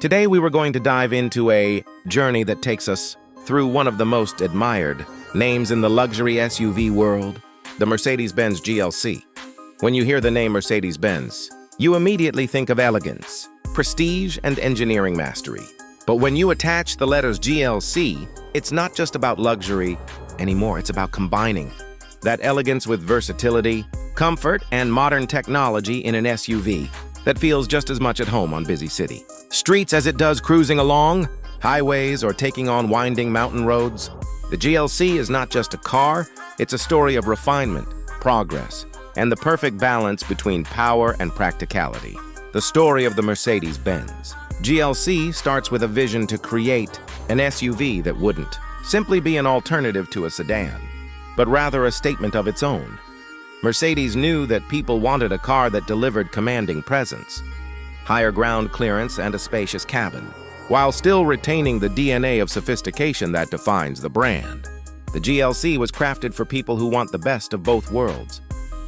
Today we were going to dive into a journey that takes us through one of the most admired names in the luxury SUV world, the Mercedes-Benz GLC. When you hear the name Mercedes-Benz, you immediately think of elegance, prestige, and engineering mastery. But when you attach the letters GLC, it's not just about luxury anymore, it's about combining that elegance with versatility, comfort, and modern technology in an SUV that feels just as much at home on busy city streets as it does cruising along highways or taking on winding mountain roads. The GLC is not just a car, it's a story of refinement, progress, and the perfect balance between power and practicality. The story of the Mercedes-Benz GLC starts with a vision to create an SUV that wouldn't simply be an alternative to a sedan, but rather a statement of its own. Mercedes knew that people wanted a car that delivered commanding presence, higher ground clearance, and a spacious cabin, while still retaining the DNA of sophistication that defines the brand. The GLC was crafted for people who want the best of both worlds,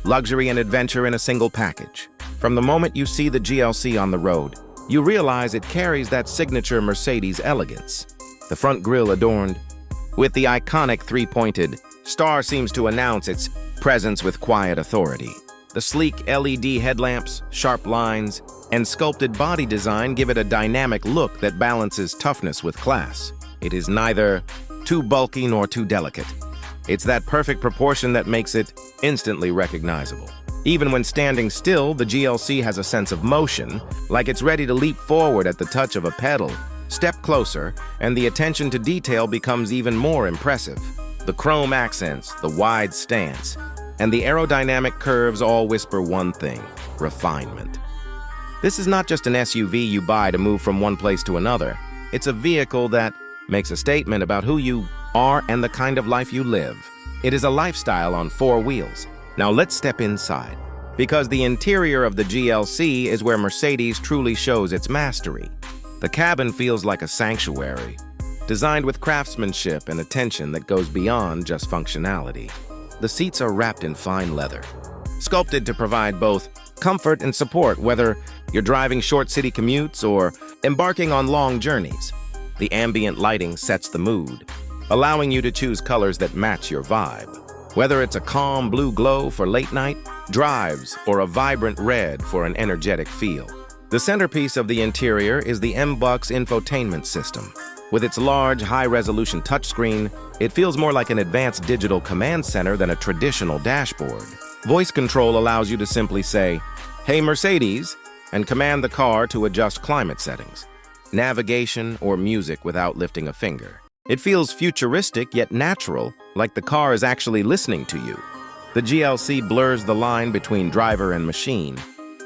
luxury and adventure in a single package. From the moment you see the GLC on the road, you realize it carries that signature Mercedes elegance. The front grille adorned with the iconic three-pointed star seems to announce its presence with quiet authority. The sleek LED headlamps, sharp lines, and sculpted body design give it a dynamic look that balances toughness with class. It is neither too bulky nor too delicate. It's that perfect proportion that makes it instantly recognizable. Even when standing still, the GLC has a sense of motion, like it's ready to leap forward at the touch of a pedal. Step closer, and the attention to detail becomes even more impressive. The chrome accents, the wide stance, and the aerodynamic curves all whisper one thing: refinement. This is not just an SUV you buy to move from one place to another. It's a vehicle that makes a statement about who you are and the kind of life you live. It is a lifestyle on four wheels. Now let's step inside, because the interior of the GLC is where Mercedes truly shows its mastery. The cabin feels like a sanctuary, designed with craftsmanship and attention that goes beyond just functionality. The seats are wrapped in fine leather, sculpted to provide both comfort and support, whether you're driving short city commutes or embarking on long journeys. The ambient lighting sets the mood, allowing you to choose colors that match your vibe. Whether it's a calm blue glow for late night drives or a vibrant red for an energetic feel. The centerpiece of the interior is the MBUX infotainment system. With its large, high-resolution touchscreen, it feels more like an advanced digital command center than a traditional dashboard. Voice control allows you to simply say, "Hey Mercedes," and command the car to adjust climate settings, navigation, or music without lifting a finger. It feels futuristic yet natural, like the car is actually listening to you. The GLC blurs the line between driver and machine,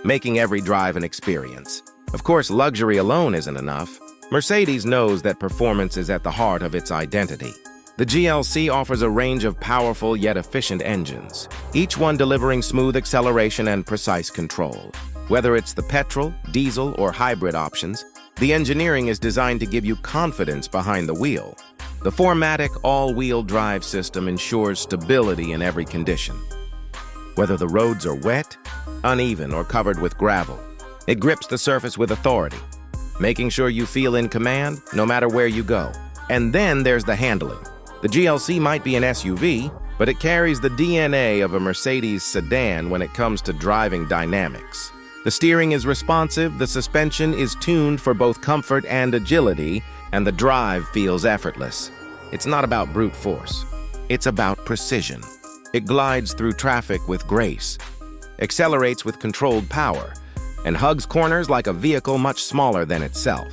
making every drive an experience. Of course, luxury alone isn't enough. Mercedes knows that performance is at the heart of its identity. The GLC offers a range of powerful yet efficient engines, each one delivering smooth acceleration and precise control. Whether it's the petrol, diesel, or hybrid options, the engineering is designed to give you confidence behind the wheel. The 4MATIC all-wheel drive system ensures stability in every condition. Whether the roads are wet, uneven, or covered with gravel, it grips the surface with authority, making sure you feel in command no matter where you go. And then there's the handling. The GLC might be an SUV, but it carries the DNA of a Mercedes sedan when it comes to driving dynamics. The steering is responsive, the suspension is tuned for both comfort and agility, and the drive feels effortless. It's not about brute force. It's about precision. It glides through traffic with grace, accelerates with controlled power, and hugs corners like a vehicle much smaller than itself.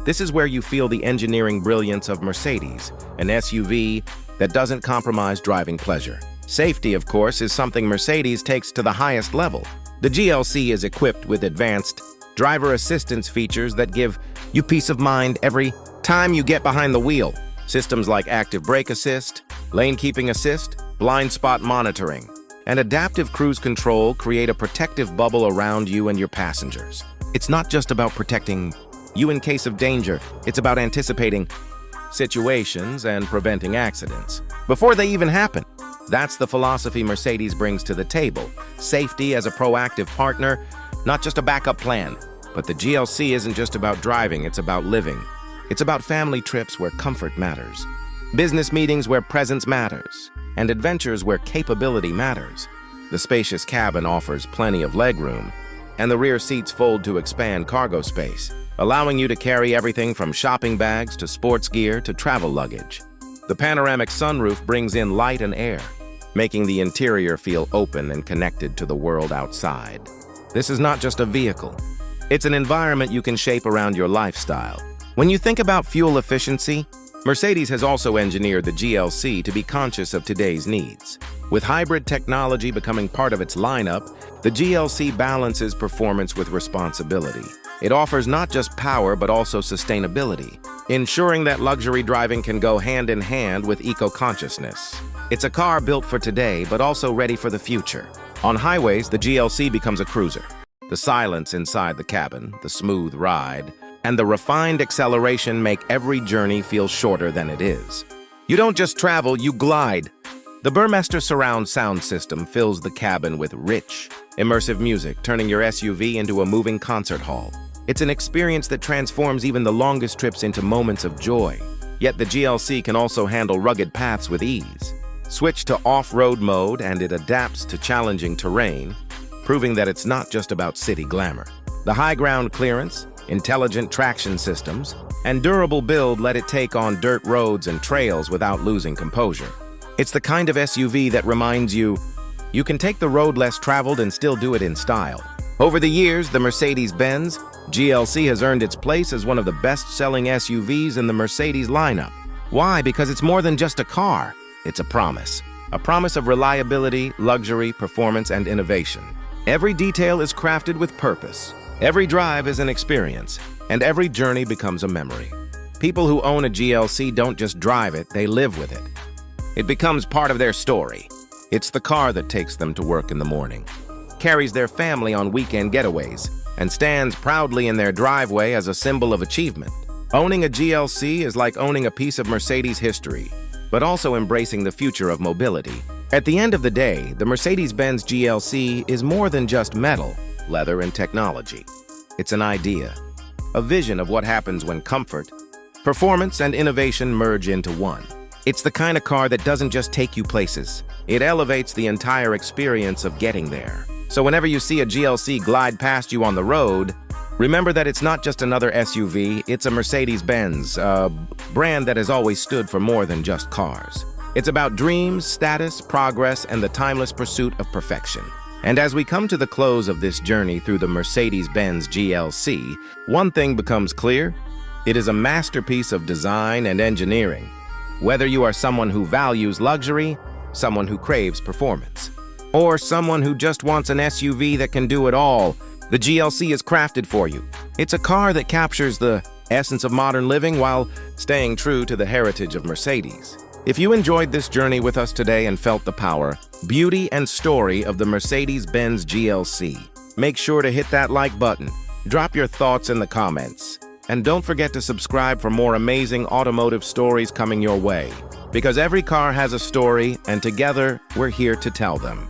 This is where you feel the engineering brilliance of Mercedes, an SUV that doesn't compromise driving pleasure. Safety, of course, is something Mercedes takes to the highest level. The GLC is equipped with advanced driver assistance features that give you peace of mind every time you get behind the wheel. Systems like active brake assist, lane keeping assist, blind spot monitoring, and adaptive cruise control create a protective bubble around you and your passengers. It's not just about protecting you in case of danger, it's about anticipating situations and preventing accidents before they even happen. That's the philosophy Mercedes brings to the table. Safety as a proactive partner, not just a backup plan. But the GLC isn't just about driving, it's about living. It's about family trips where comfort matters, business meetings where presence matters, and adventures where capability matters. The spacious cabin offers plenty of legroom, and the rear seats fold to expand cargo space, allowing you to carry everything from shopping bags to sports gear to travel luggage. The panoramic sunroof brings in light and air, making the interior feel open and connected to the world outside. This is not just a vehicle. It's an environment you can shape around your lifestyle. When you think about fuel efficiency, Mercedes has also engineered the GLC to be conscious of today's needs. With hybrid technology becoming part of its lineup, the GLC balances performance with responsibility. It offers not just power but also sustainability, ensuring that luxury driving can go hand in hand with eco-consciousness. It's a car built for today but also ready for the future. On highways, the GLC becomes a cruiser. The silence inside the cabin, the smooth ride, and the refined acceleration make every journey feel shorter than it is. You don't just travel, you glide. The Burmester surround sound system fills the cabin with rich, immersive music, turning your SUV into a moving concert hall. It's an experience that transforms even the longest trips into moments of joy. Yet the GLC can also handle rugged paths with ease. Switch to off-road mode and it adapts to challenging terrain, proving that it's not just about city glamour. The high ground clearance, intelligent traction systems, and durable build let it take on dirt roads and trails without losing composure. It's the kind of SUV that reminds you can take the road less traveled and still do it in style. Over the years, the Mercedes-Benz GLC has earned its place as one of the best-selling SUVs in the Mercedes lineup. Why? Because it's more than just a car. It's a promise of reliability, luxury, performance, and innovation. Every detail is crafted with purpose. Every drive is an experience, and every journey becomes a memory. People who own a GLC don't just drive it, they live with it. It becomes part of their story. It's the car that takes them to work in the morning, carries their family on weekend getaways, and stands proudly in their driveway as a symbol of achievement. Owning a GLC is like owning a piece of Mercedes history, but also embracing the future of mobility. At the end of the day, the Mercedes-Benz GLC is more than just metal, leather, and technology. It's an idea, a vision of what happens when comfort, performance, and innovation merge into one. It's the kind of car that doesn't just take you places. It elevates the entire experience of getting there. So whenever you see a GLC glide past you on the road, remember that it's not just another SUV, it's a Mercedes-Benz, a brand that has always stood for more than just cars. It's about dreams, status, progress, and the timeless pursuit of perfection. And as we come to the close of this journey through the Mercedes-Benz GLC, one thing becomes clear: it is a masterpiece of design and engineering. Whether you are someone who values luxury, someone who craves performance, or someone who just wants an SUV that can do it all, the GLC is crafted for you. It's a car that captures the essence of modern living while staying true to the heritage of Mercedes. If you enjoyed this journey with us today and felt the power, beauty, and story of the Mercedes-Benz GLC, make sure to hit that like button, drop your thoughts in the comments, and don't forget to subscribe for more amazing automotive stories coming your way. Because every car has a story, and together, we're here to tell them.